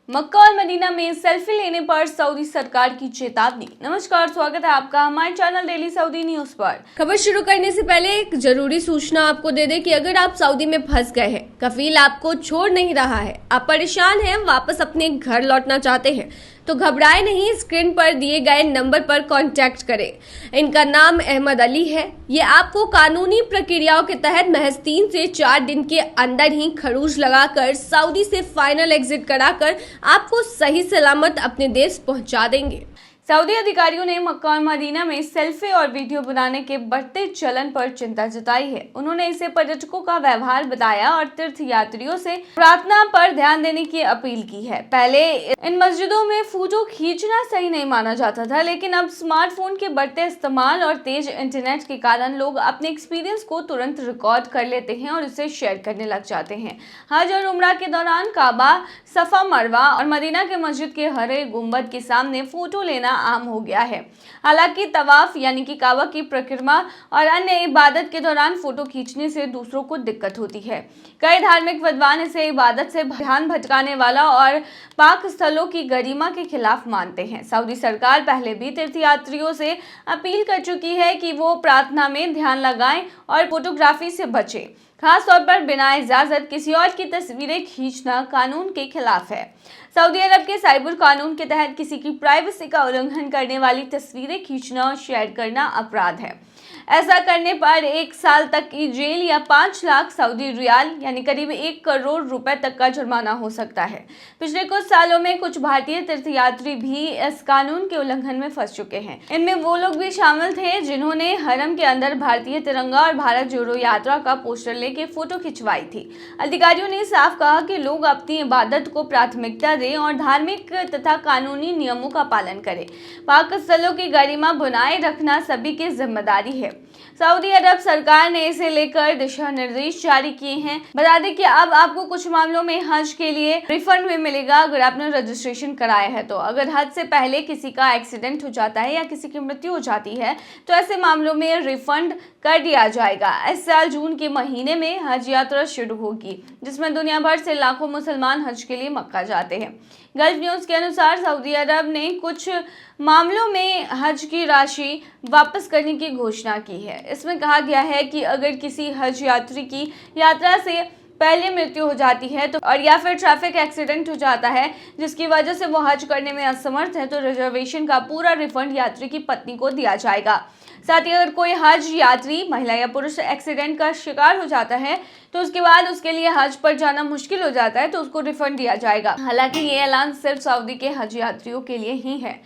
मक्का और मदीना में सेल्फी लेने पर सऊदी सरकार की चेतावनी। नमस्कार, स्वागत है आपका हमारे चैनल डेली सऊदी न्यूज पर। खबर शुरू करने से पहले एक जरूरी सूचना आपको दे दें कि अगर आप सऊदी में फंस गए हैं, कफील आपको छोड़ नहीं रहा है, आप परेशान हैं, वापस अपने घर लौटना चाहते हैं, तो घबराए नहीं, स्क्रीन पर दिए गए नंबर पर कांटेक्ट करें। इनका नाम अहमद अली है। ये आपको कानूनी प्रक्रियाओं के तहत महज 3 से 4 दिन के अंदर ही खरूज लगाकर सऊदी से फाइनल एग्जिट कराकर आपको सही सलामत अपने देश पहुंचा देंगे। सऊदी अधिकारियों ने मक्का और मदीना में सेल्फी और वीडियो बनाने के बढ़ते चलन पर चिंता जताई है। उन्होंने इसे पर्यटकों का व्यवहार बताया और तीर्थ यात्रियों से प्रार्थना पर ध्यान देने की अपील की है। पहले इन मस्जिदों में फोटो खींचना सही नहीं माना जाता था, लेकिन अब स्मार्टफोन के बढ़ते इस्तेमाल और तेज इंटरनेट के कारण लोग अपने एक्सपीरियंस को तुरंत रिकॉर्ड कर लेते हैं और इसे शेयर करने लग जाते हैं। हज और उम्रा के दौरान काबा, सफा, मरवा और मदीना के मस्जिद के हरे गुंबद के सामने फोटो लेना आम हो गया है। हालांकि तवाफ यानी कि काबा की परिक्रमा और अन्य इबादत के दौरान फोटो खींचने से दूसरों को दिक्कत होती है। कई धार्मिक विद्वान इसे इबादत से ध्यान भटकाने वाला और पाक स्थलों की गरिमा के खिलाफ मानते हैं। सऊदी सरकार पहले भी तीर्थयात्रियों से अपील कर चुकी है कि वो प्रार्थना में ध्यान लगाएं और फोटोग्राफी से बचें। खास तौर पर बिना इजाजत किसी और की तस्वीरें खींचना कानून के खिलाफ है। सऊदी अरब के साइबर कानून के तहत किसी की प्राइवेसी का उल्लंघन करने वाली तस्वीरें खींचना और शेयर करना अपराध है। ऐसा करने पर 1 साल तक की जेल या 5 लाख सऊदी रियाल यानी करीब 1 करोड़ रुपए तक का जुर्माना हो सकता है। पिछले कुछ सालों में कुछ भारतीय तीर्थयात्री भी इस कानून के उल्लंघन में फंस चुके हैं। इनमें वो लोग भी शामिल थे जिन्होंने हरम के अंदर भारतीय तिरंगा और भारत जोड़ो यात्रा का पोस्टर लेके फोटो खिंचवाई थी। अधिकारियों ने साफ कहा कि लोग अपनी इबादत को प्राथमिकता दें और धार्मिक तथा कानूनी नियमों का पालन करें। पाक स्थलों की गरिमा बनाए रखना सभी की जिम्मेदारी है। सऊदी अरब सरकार ने इसे लेकर दिशा निर्देश जारी किए हैं। बता दें कि अब आपको कुछ मामलों में हज के लिए रिफंड भी मिलेगा अगर आपने रजिस्ट्रेशन कराया है तो। अगर हज से पहले किसी का एक्सीडेंट हो जाता है या किसी की मृत्यु हो जाती है तो ऐसे मामलों में रिफंड कर दिया जाएगा। इस साल जून के महीने में हज यात्रा शुरू होगी, जिसमें दुनिया भर से लाखों मुसलमान हज के लिए मक्का जाते हैं। गल्फ न्यूज के अनुसार सऊदी अरब ने कुछ मामलों में हज की राशि वापस करने की घोषणा की है। इसमें कहा गया है कि अगर किसी हज यात्री की यात्रा से पहले मृत्यु हो जाती है तो और या फिर ट्रैफिक एक्सीडेंट हो जाता है जिसकी वजह से वो हज करने में असमर्थ है तो रिजर्वेशन का पूरा रिफंड यात्री की पत्नी को दिया जाएगा। साथ ही अगर कोई हज यात्री महिला या पुरुष एक्सीडेंट का शिकार हो जाता है तो उसके बाद उसके लिए हज पर जाना मुश्किल हो जाता है तो उसको रिफंड दिया जाएगा। हालांकि ये ऐलान सिर्फ सऊदी के हज यात्रियों के लिए ही है।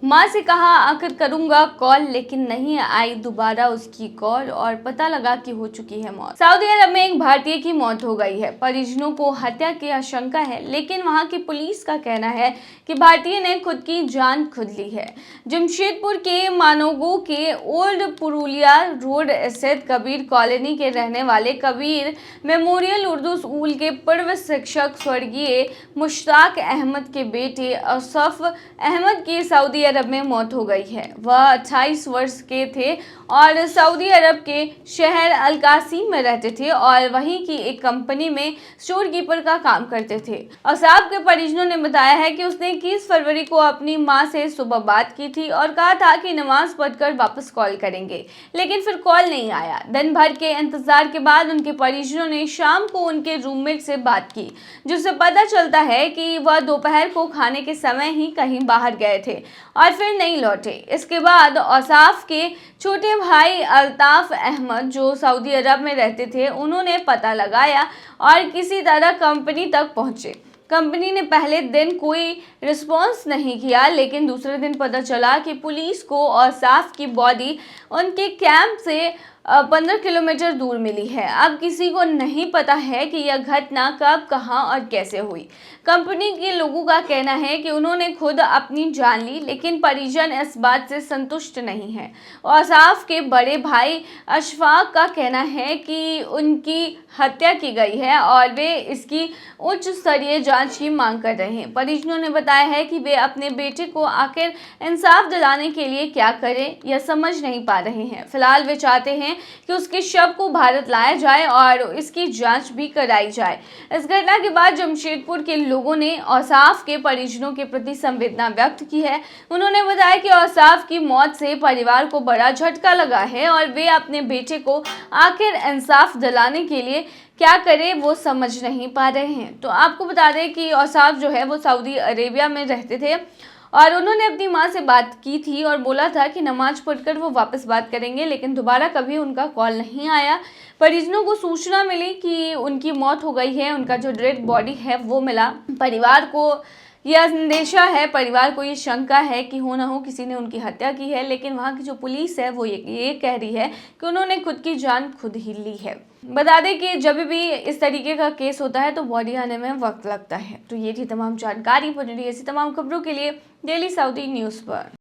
माँ से कहा आखिर करूंगा कॉल, लेकिन नहीं आई दोबारा उसकी कॉल और पता लगा कि हो चुकी है मौत। सऊदी अरब में एक भारतीय की मौत हो गई है। परिजनों को हत्या की आशंका है, लेकिन वहां की पुलिस का कहना है कि भारतीय ने खुद की जान खुद ली है। जमशेदपुर के मानोगो के ओल्ड पुरुलिया रोड स्थित कबीर कॉलोनी के रहने वाले कबीर मेमोरियल उर्दू स्कूल के पूर्व शिक्षक स्वर्गीय मुश्ताक अहमद के बेटे असफ अहमद की सऊदी अरब में मौत हो गई है। वह 28 वर्ष के थे और सऊदी अरब के शहर अल-कासिम में रहते थे और वहीं की एक कंपनी में स्टोर कीपर का काम करते थे। असाब के परिजनों ने बताया है कि उसने 21 फरवरी को अपनी मां से सुबह बात की थी और कहा था कि नमाज पढ़कर वापस कॉल करेंगे, लेकिन फिर कॉल नहीं आया। दिन भर के इंतजार के बाद उनके परिजनों ने शाम को उनके रूममेट से बात की, जिससे पता चलता है कि वह दोपहर को खाने के समय ही कहीं बाहर गए थे और फिर नहीं लौटे। इसके बाद औसाफ के छोटे भाई अल्ताफ अहमद जो सऊदी अरब में रहते थे, उन्होंने पता लगाया और किसी तरह कंपनी तक पहुंचे। कंपनी ने पहले दिन कोई रिस्पॉन्स नहीं किया, लेकिन दूसरे दिन पता चला कि पुलिस को औसाफ की बॉडी उनके कैंप से 15 किलोमीटर दूर मिली है। अब किसी को नहीं पता है कि यह घटना कब, कहां और कैसे हुई। कंपनी के लोगों का कहना है कि उन्होंने खुद अपनी जान ली, लेकिन परिजन इस बात से संतुष्ट नहीं है। औसाफ के बड़े भाई अशफाक का कहना है कि उनकी हत्या की गई है और वे इसकी उच्च स्तरीय जांच की मांग कर रहे हैं। परिजनों ने बताया है कि वे अपने बेटे को आखिर इंसाफ दिलाने के लिए क्या करें यह समझ नहीं पा रहे हैं। फिलहाल वे चाहते हैं हैं कि उसके शव को भारत लाया जाए और इसकी जांच भी कराई जाए। इस घटना के बाद जमशेदपुर के लोगों ने औसाफ के परिजनों के प्रति संवेदना व्यक्त की है। उन्होंने बताया कि औसाफ की मौत से परिवार को बड़ा झटका लगा है और वे अपने बेटे को आखिर इंसाफ दिलाने के लिए क्या करें वो समझ नहीं पा रहे हैं। तो आपको बता दें कि औसाफ जो है वो सऊदी अरेबिया में रहते थे और उन्होंने अपनी माँ से बात की थी और बोला था कि नमाज पढ़कर वो वापस बात करेंगे, लेकिन दोबारा कभी उनका कॉल नहीं आया। परिजनों को सूचना मिली कि उनकी मौत हो गई है, उनका जो डेड बॉडी है वो मिला। परिवार को यह अंदेशा है, परिवार को ये शंका है कि हो ना हो किसी ने उनकी हत्या की है, लेकिन वहाँ की जो पुलिस है वो ये कह रही है कि उन्होंने खुद की जान खुद ही ली है। बता दें कि जब भी इस तरीके का केस होता है तो बॉडी आने में वक्त लगता है। तो ये थी तमाम जानकारी। बनी रही ऐसी तमाम खबरों के लिए डेली सऊदी न्यूज़ पर।